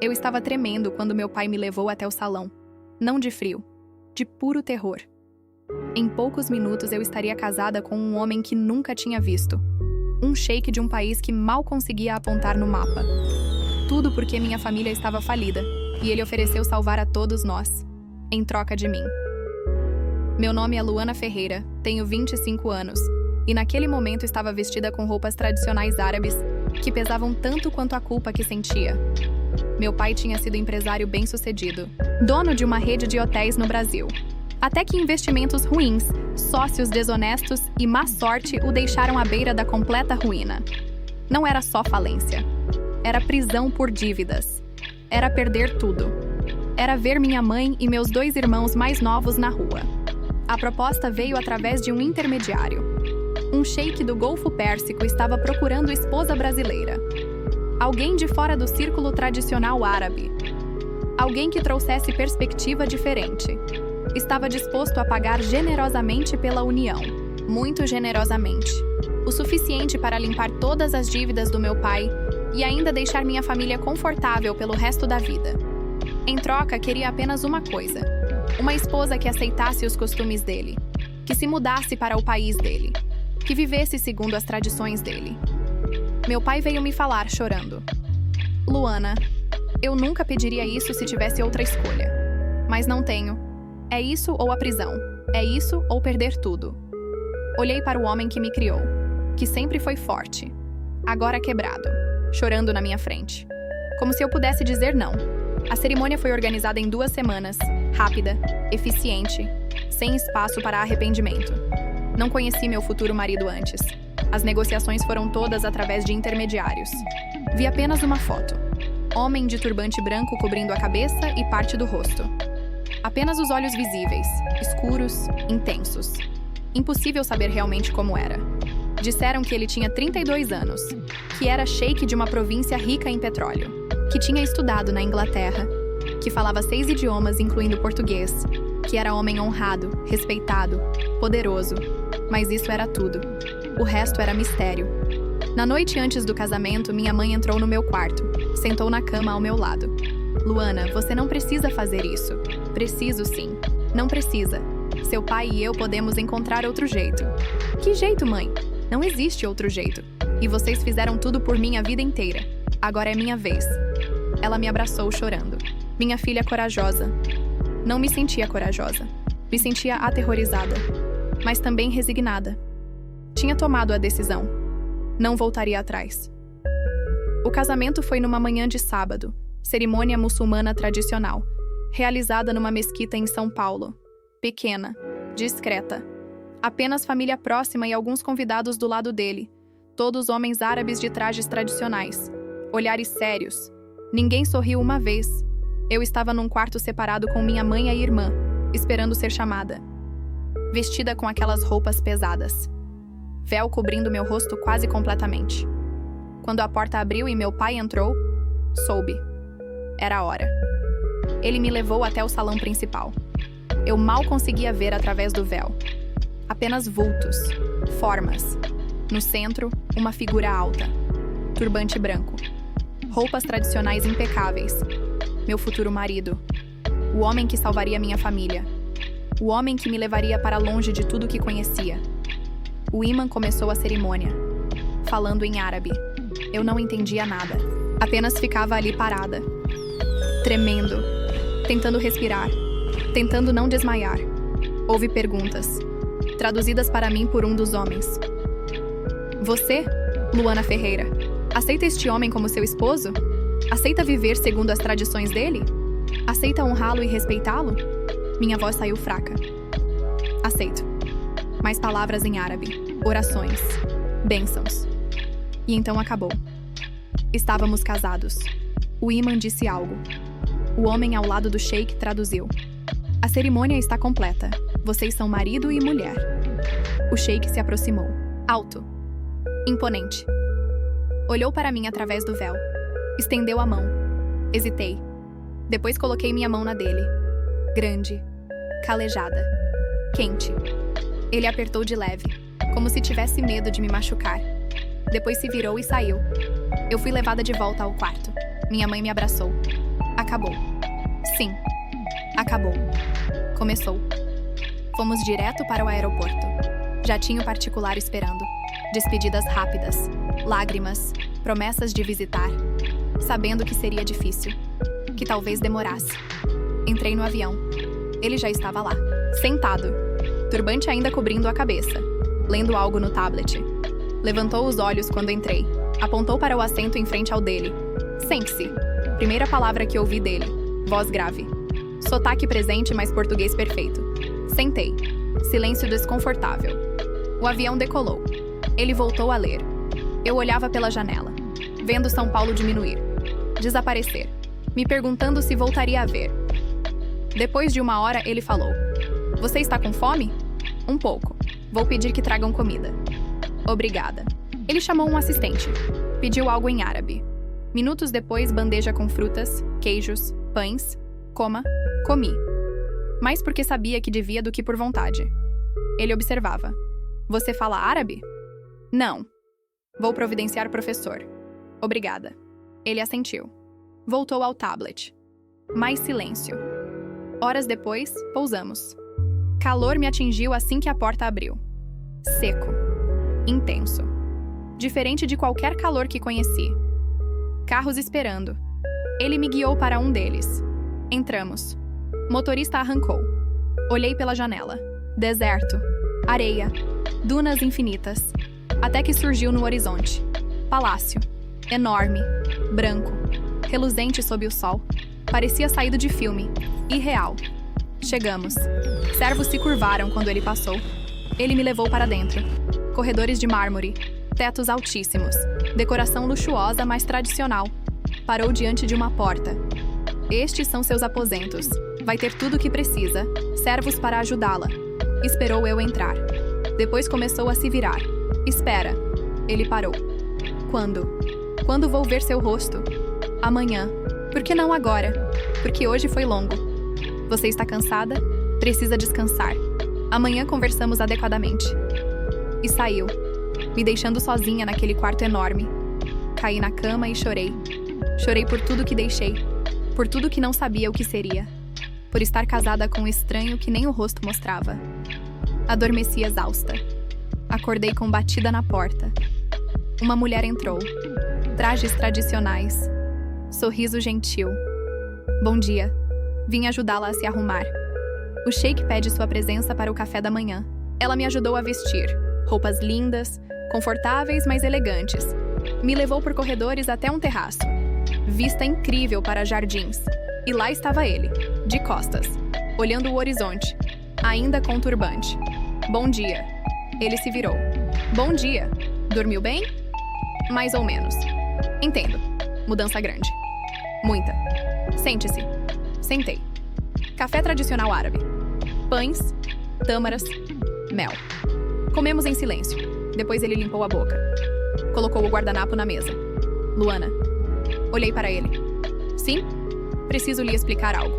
Eu estava tremendo quando meu pai me levou até o salão. Não de frio, de puro terror. Em poucos minutos eu estaria casada com um homem que nunca tinha visto. Um sheik de um país que mal conseguia apontar no mapa. Tudo porque minha família estava falida, e ele ofereceu salvar a todos nós, em troca de mim. Meu nome é Luana Ferreira, tenho 25 anos, e naquele momento estava vestida com roupas tradicionais árabes, que pesavam tanto quanto a culpa que sentia. Meu pai tinha sido empresário bem-sucedido, dono de uma rede de hotéis no Brasil. Até que investimentos ruins, sócios desonestos e má sorte o deixaram à beira da completa ruína. Não era só falência. Era prisão por dívidas. Era perder tudo. Era ver minha mãe e meus 2 irmãos mais novos na rua. A proposta veio através de um intermediário. Um sheik do Golfo Pérsico estava procurando esposa brasileira. Alguém de fora do círculo tradicional árabe. Alguém que trouxesse perspectiva diferente. Estava disposto a pagar generosamente pela união. Muito generosamente. O suficiente para limpar todas as dívidas do meu pai e ainda deixar minha família confortável pelo resto da vida. Em troca, queria apenas uma coisa. Uma esposa que aceitasse os costumes dele. Que se mudasse para o país dele. Que vivesse segundo as tradições dele. Meu pai veio me falar, chorando. Luana, eu nunca pediria isso se tivesse outra escolha. Mas não tenho. É isso ou a prisão. É isso ou perder tudo. Olhei para o homem que me criou, que sempre foi forte, agora quebrado, chorando na minha frente. Como se eu pudesse dizer não. A cerimônia foi organizada em 2 semanas, rápida, eficiente, sem espaço para arrependimento. Não conheci meu futuro marido antes. As negociações foram todas através de intermediários. Vi apenas uma foto. Homem de turbante branco cobrindo a cabeça e parte do rosto. Apenas os olhos visíveis, escuros, intensos. Impossível saber realmente como era. Disseram que ele tinha 32 anos, que era sheik de uma província rica em petróleo, que tinha estudado na Inglaterra, que falava 6 idiomas, incluindo português, que era homem honrado, respeitado, poderoso. Mas isso era tudo. O resto era mistério. Na noite antes do casamento, minha mãe entrou no meu quarto, sentou na cama ao meu lado. Luana, você não precisa fazer isso. Preciso sim. Não precisa. Seu pai e eu podemos encontrar outro jeito. Que jeito, mãe? Não existe outro jeito. E vocês fizeram tudo por mim a vida inteira. Agora é minha vez. Ela me abraçou chorando. Minha filha corajosa. Não me sentia corajosa. Me sentia aterrorizada. Mas também resignada. Tinha tomado a decisão. Não voltaria atrás. O casamento foi numa manhã de sábado. Cerimônia muçulmana tradicional. Realizada numa mesquita em São Paulo. Pequena. Discreta. Apenas família próxima e alguns convidados do lado dele. Todos homens árabes de trajes tradicionais. Olhares sérios. Ninguém sorriu uma vez. Eu estava num quarto separado com minha mãe e irmã, esperando ser chamada. Vestida com aquelas roupas pesadas. Véu cobrindo meu rosto quase completamente. Quando a porta abriu e meu pai entrou, soube. Era a hora. Ele me levou até o salão principal. Eu mal conseguia ver através do véu. Apenas vultos, formas. No centro, uma figura alta. Turbante branco. Roupas tradicionais impecáveis. Meu futuro marido. O homem que salvaria minha família. O homem que me levaria para longe de tudo que conhecia. O imã começou a cerimônia, falando em árabe. Eu não entendia nada. Apenas ficava ali parada, tremendo, tentando respirar, tentando não desmaiar. Houve perguntas, traduzidas para mim por um dos homens. Você, Luana Ferreira, aceita este homem como seu esposo? Aceita viver segundo as tradições dele? Aceita honrá-lo e respeitá-lo? Minha voz saiu fraca. Aceito. Mais palavras em árabe, orações, bênçãos. E então acabou. Estávamos casados. O imã disse algo. O homem ao lado do sheik traduziu. A cerimônia está completa. Vocês são marido e mulher. O sheik se aproximou. Alto. Imponente. Olhou para mim através do véu. Estendeu a mão. Hesitei. Depois coloquei minha mão na dele. Grande. Calejada. Quente. Ele apertou de leve, como se tivesse medo de me machucar. Depois se virou e saiu. Eu fui levada de volta ao quarto. Minha mãe me abraçou. Acabou. Sim, acabou. Começou. Fomos direto para o aeroporto. Jatinho particular esperando. Despedidas rápidas. Lágrimas. Promessas de visitar. Sabendo que seria difícil. Que talvez demorasse. Entrei no avião. Ele já estava lá. Sentado. Turbante ainda cobrindo a cabeça. Lendo algo no tablet. Levantou os olhos quando entrei. Apontou para o assento em frente ao dele. Sente-se. Primeira palavra que ouvi dele. Voz grave. Sotaque presente, mas português perfeito. Sentei. Silêncio desconfortável. O avião decolou. Ele voltou a ler. Eu olhava pela janela, vendo São Paulo diminuir, desaparecer, me perguntando se voltaria a ver. Depois de 1 hora, ele falou: Você está com fome? Um pouco. Vou pedir que tragam comida. Obrigada. Ele chamou um assistente. Pediu algo em árabe. Minutos depois, bandeja com frutas, queijos, pães. Comi. Mais porque sabia que devia do que por vontade. Ele observava. Você fala árabe? Não. Vou providenciar professor. Obrigada. Ele assentiu. Voltou ao tablet. Mais silêncio. Horas depois, pousamos. Calor me atingiu assim que a porta abriu. Seco. Intenso. Diferente de qualquer calor que conheci. Carros esperando. Ele me guiou para um deles. Entramos. Motorista arrancou. Olhei pela janela. Deserto. Areia. Dunas infinitas. Até que surgiu no horizonte. Palácio. Enorme. Branco. Reluzente sob o sol. Parecia saído de filme. Irreal. Chegamos. Servos se curvaram quando ele passou. Ele me levou para dentro. Corredores de mármore. Tetos altíssimos. Decoração luxuosa, mas tradicional. Parou diante de uma porta. Estes são seus aposentos. Vai ter tudo o que precisa. Servos para ajudá-la. Esperou eu entrar. Depois começou a se virar. Espera. Ele parou. Quando? Quando vou ver seu rosto? Amanhã. Por que não agora? Porque hoje foi longo. Você está cansada? Precisa descansar. Amanhã conversamos adequadamente. E saiu, me deixando sozinha naquele quarto enorme. Caí na cama e chorei. Chorei por tudo que deixei. Por tudo que não sabia o que seria. Por estar casada com um estranho que nem o rosto mostrava. Adormeci exausta. Acordei com batida na porta. Uma mulher entrou. Trajes tradicionais. Sorriso gentil. Bom dia. Vim ajudá-la a se arrumar. O sheik pede sua presença para o café da manhã. Ela me ajudou a vestir. Roupas lindas, confortáveis, mas elegantes. Me levou por corredores até um terraço. Vista incrível para jardins. E lá estava ele, de costas, olhando o horizonte, ainda com turbante. Bom dia. Ele se virou. Bom dia. Dormiu bem? Mais ou menos. Entendo. Mudança grande. Muita. Sente-se. Sentei. Café tradicional árabe. Pães, tâmaras, mel. Comemos em silêncio. Depois ele limpou a boca. Colocou o guardanapo na mesa. Luana. Olhei para ele. Sim? Preciso lhe explicar algo.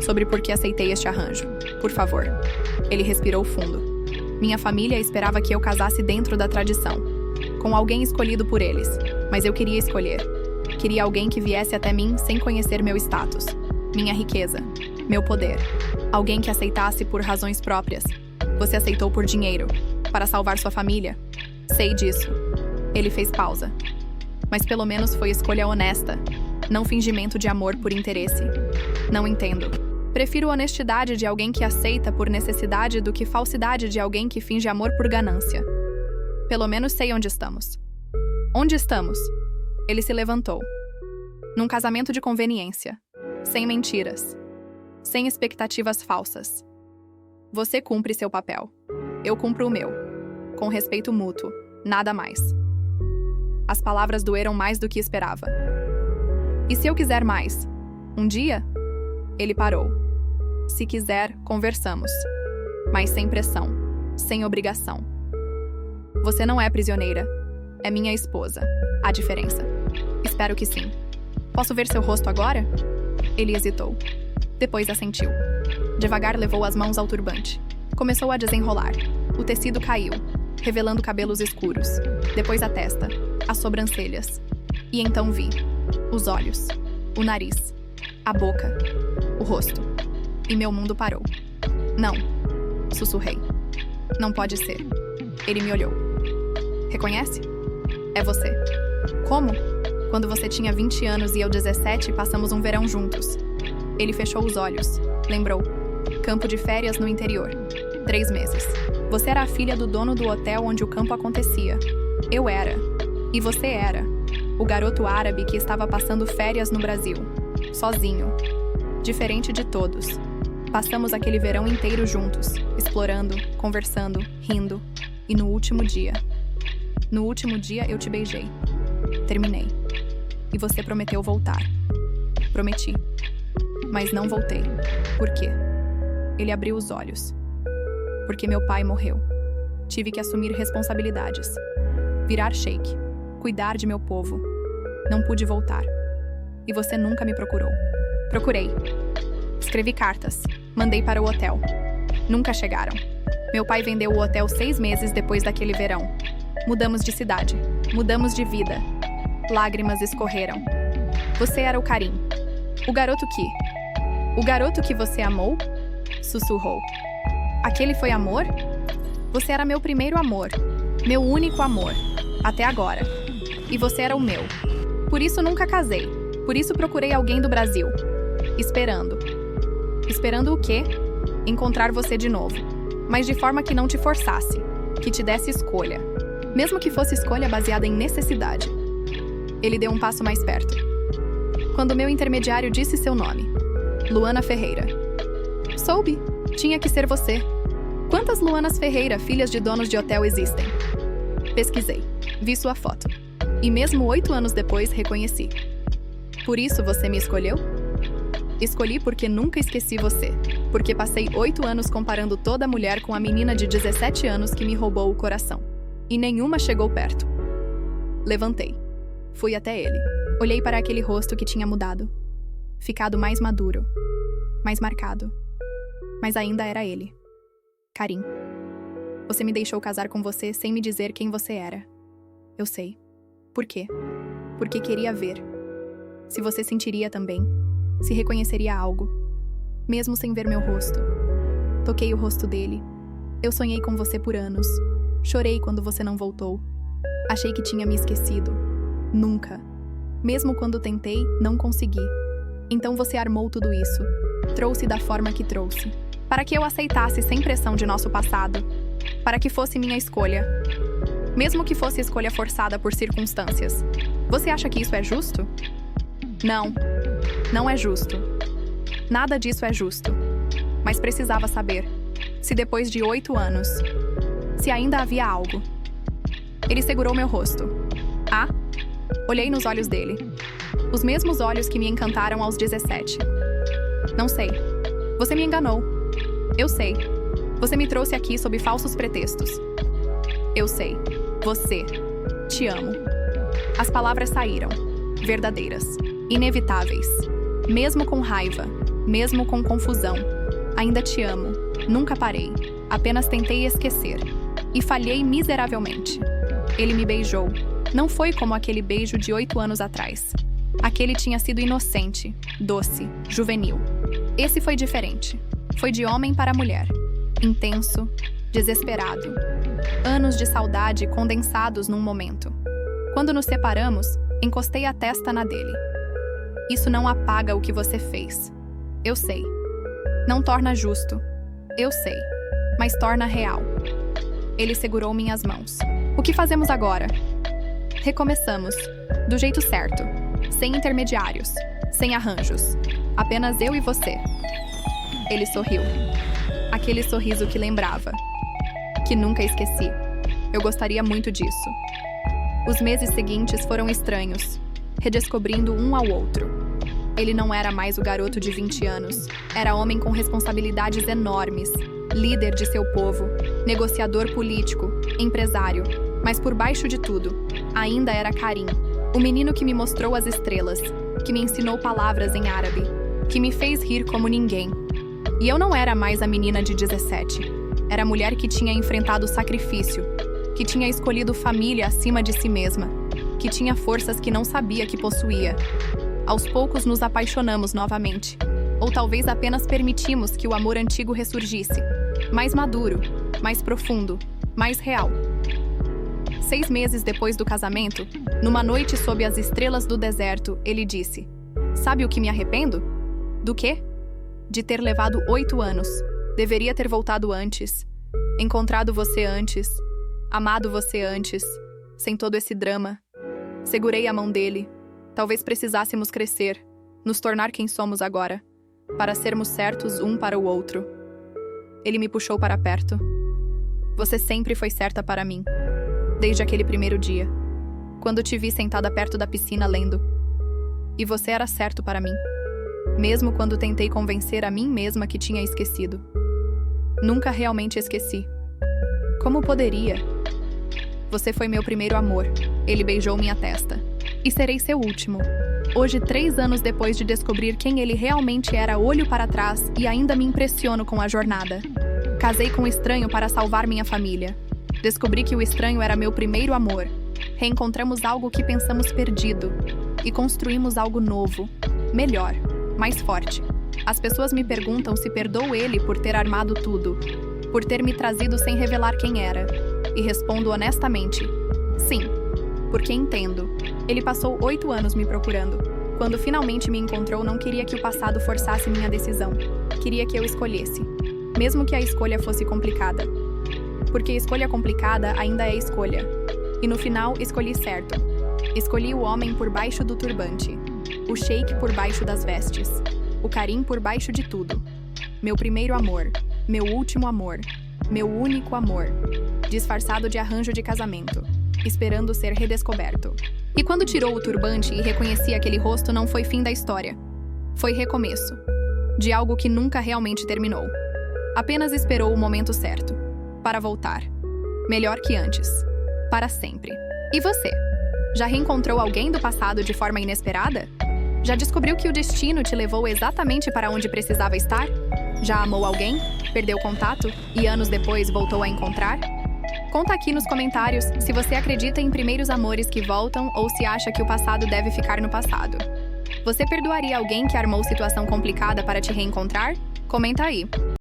Sobre por que aceitei este arranjo. Por favor. Ele respirou fundo. Minha família esperava que eu casasse dentro da tradição. Com alguém escolhido por eles. Mas eu queria escolher. Queria alguém que viesse até mim sem conhecer meu status. Minha riqueza. Meu poder. Alguém que aceitasse por razões próprias. Você aceitou por dinheiro. Para salvar sua família. Sei disso. Ele fez pausa. Mas pelo menos foi escolha honesta. Não fingimento de amor por interesse. Não entendo. Prefiro honestidade de alguém que aceita por necessidade do que falsidade de alguém que finge amor por ganância. Pelo menos sei onde estamos. Onde estamos? Ele se levantou. Num casamento de conveniência. Sem mentiras. Sem expectativas falsas. Você cumpre seu papel. Eu cumpro o meu. Com respeito mútuo. Nada mais. As palavras doeram mais do que esperava. E se eu quiser mais? Um dia? Ele parou. Se quiser, conversamos. Mas sem pressão. Sem obrigação. Você não é prisioneira. É minha esposa. Há diferença. Espero que sim. Posso ver seu rosto agora? Ele hesitou. Depois assentiu. Devagar levou as mãos ao turbante. Começou a desenrolar. O tecido caiu, revelando cabelos escuros. Depois a testa, as sobrancelhas. E então vi. Os olhos. O nariz. A boca, o rosto. E meu mundo parou. Não, sussurrei. Não pode ser. Ele me olhou. Reconhece? É você. Como? Quando você tinha 20 anos e eu 17, passamos um verão juntos. Ele fechou os olhos. Lembrou. Campo de férias no interior. 3 meses. Você era a filha do dono do hotel onde o campo acontecia. Eu era. E você era. O garoto árabe que estava passando férias no Brasil. Sozinho. Diferente de todos. Passamos aquele verão inteiro juntos, explorando, conversando, rindo. E no último dia eu te beijei. Terminei. E você prometeu voltar. Prometi. Mas não voltei. Por quê? Ele abriu os olhos. Porque meu pai morreu. Tive que assumir responsabilidades. Virar sheik. Cuidar de meu povo. Não pude voltar. E você nunca me procurou. Procurei. Escrevi cartas. Mandei para o hotel. Nunca chegaram. Meu pai vendeu o hotel 6 meses depois daquele verão. Mudamos de cidade. Mudamos de vida. Lágrimas escorreram. Você era o Karim. O garoto que você amou? Sussurrou. Aquele foi amor? Você era meu primeiro amor. Meu único amor. Até agora. E você era o meu. Por isso nunca casei. Por isso procurei alguém do Brasil. Esperando. Esperando o quê? Encontrar você de novo. Mas de forma que não te forçasse. Que te desse escolha. Mesmo que fosse escolha baseada em necessidade. Ele deu um passo mais perto. Quando meu intermediário disse seu nome. Luana Ferreira. Soube. Tinha que ser você. Quantas Luanas Ferreira, filhas de donos de hotel, existem? Pesquisei. Vi sua foto. E mesmo 8 anos depois, reconheci. Por isso você me escolheu? Escolhi porque nunca esqueci você. Porque passei 8 anos comparando toda mulher com a menina de 17 anos que me roubou o coração. E nenhuma chegou perto. Levantei. Fui até ele. Olhei para aquele rosto que tinha mudado. Ficado mais maduro. Mais marcado. Mas ainda era ele. Karim. Você me deixou casar com você sem me dizer quem você era. Eu sei. Por quê? Porque queria ver. Se você sentiria também. Se reconheceria algo. Mesmo sem ver meu rosto. Toquei o rosto dele. Eu sonhei com você por anos. Chorei quando você não voltou. Achei que tinha me esquecido. Nunca. Mesmo quando tentei, não consegui. Então você armou tudo isso. Trouxe da forma que trouxe. Para que eu aceitasse sem pressão de nosso passado. Para que fosse minha escolha. Mesmo que fosse escolha forçada por circunstâncias. Você acha que isso é justo? Não. Não é justo. Nada disso é justo. Mas precisava saber. Se depois de 8 anos... Se ainda havia algo. Ele segurou meu rosto. Ah? Olhei nos olhos dele. Os mesmos olhos que me encantaram aos 17. Não sei. Você me enganou. Eu sei. Você me trouxe aqui sob falsos pretextos. Eu sei. Você. Te amo. As palavras saíram. Verdadeiras. Inevitáveis. Mesmo com raiva. Mesmo com confusão. Ainda te amo. Nunca parei. Apenas tentei esquecer. E falhei miseravelmente. Ele me beijou. Não foi como aquele beijo de 8 anos atrás. Aquele tinha sido inocente, doce, juvenil. Esse foi diferente. Foi de homem para mulher. Intenso, desesperado. Anos de saudade condensados num momento. Quando nos separamos, encostei a testa na dele. Isso não apaga o que você fez. Eu sei. Não torna justo. Eu sei. Mas torna real. Ele segurou minhas mãos. O que fazemos agora? Recomeçamos. Do jeito certo. Sem intermediários. Sem arranjos. Apenas eu e você. Ele sorriu. Aquele sorriso que lembrava. Que nunca esqueci. Eu gostaria muito disso. Os meses seguintes foram estranhos. Redescobrindo um ao outro. Ele não era mais o garoto de 20 anos. Era homem com responsabilidades enormes. Líder de seu povo, negociador político, empresário, mas por baixo de tudo, ainda era Karim, o menino que me mostrou as estrelas, que me ensinou palavras em árabe, que me fez rir como ninguém. E eu não era mais a menina de 17, era a mulher que tinha enfrentado o sacrifício, que tinha escolhido família acima de si mesma, que tinha forças que não sabia que possuía. Aos poucos nos apaixonamos novamente. Ou talvez apenas permitimos que o amor antigo ressurgisse. Mais maduro, mais profundo, mais real. 6 meses depois do casamento, numa noite sob as estrelas do deserto, ele disse: "Sabe o que me arrependo?" "Do quê?" "De ter levado 8 anos. Deveria ter voltado antes. Encontrado você antes. Amado você antes. Sem todo esse drama." Segurei a mão dele. Talvez precisássemos crescer, nos tornar quem somos agora, para sermos certos um para o outro. Ele me puxou para perto. "Você sempre foi certa para mim. Desde aquele primeiro dia, quando te vi sentada perto da piscina lendo. E você era certo para mim, mesmo quando tentei convencer a mim mesma que tinha esquecido. Nunca realmente esqueci. Como poderia? Você foi meu primeiro amor." Ele beijou minha testa. "E serei seu último." Hoje, 3 anos depois de descobrir quem ele realmente era, olho para trás e ainda me impressiono com a jornada. Casei com um estranho para salvar minha família. Descobri que o estranho era meu primeiro amor. Reencontramos algo que pensamos perdido. E construímos algo novo, melhor, mais forte. As pessoas me perguntam se perdoo ele por ter armado tudo, por ter me trazido sem revelar quem era. E respondo honestamente: sim, porque entendo. Ele passou 8 anos me procurando. Quando finalmente me encontrou, não queria que o passado forçasse minha decisão. Queria que eu escolhesse, mesmo que a escolha fosse complicada. Porque escolha complicada ainda é escolha. E no final, escolhi certo. Escolhi o homem por baixo do turbante, o sheik por baixo das vestes, o Karim por baixo de tudo. Meu primeiro amor, meu último amor, meu único amor, disfarçado de arranjo de casamento, esperando ser redescoberto. E quando tirou o turbante e reconheci aquele rosto, não foi fim da história. Foi recomeço. De algo que nunca realmente terminou. Apenas esperou o momento certo. Para voltar. Melhor que antes. Para sempre. E você? Já reencontrou alguém do passado de forma inesperada? Já descobriu que o destino te levou exatamente para onde precisava estar? Já amou alguém? Perdeu contato? E anos depois voltou a encontrar? Conta aqui nos comentários se você acredita em primeiros amores que voltam ou se acha que o passado deve ficar no passado. Você perdoaria alguém que armou situação complicada para te reencontrar? Comenta aí.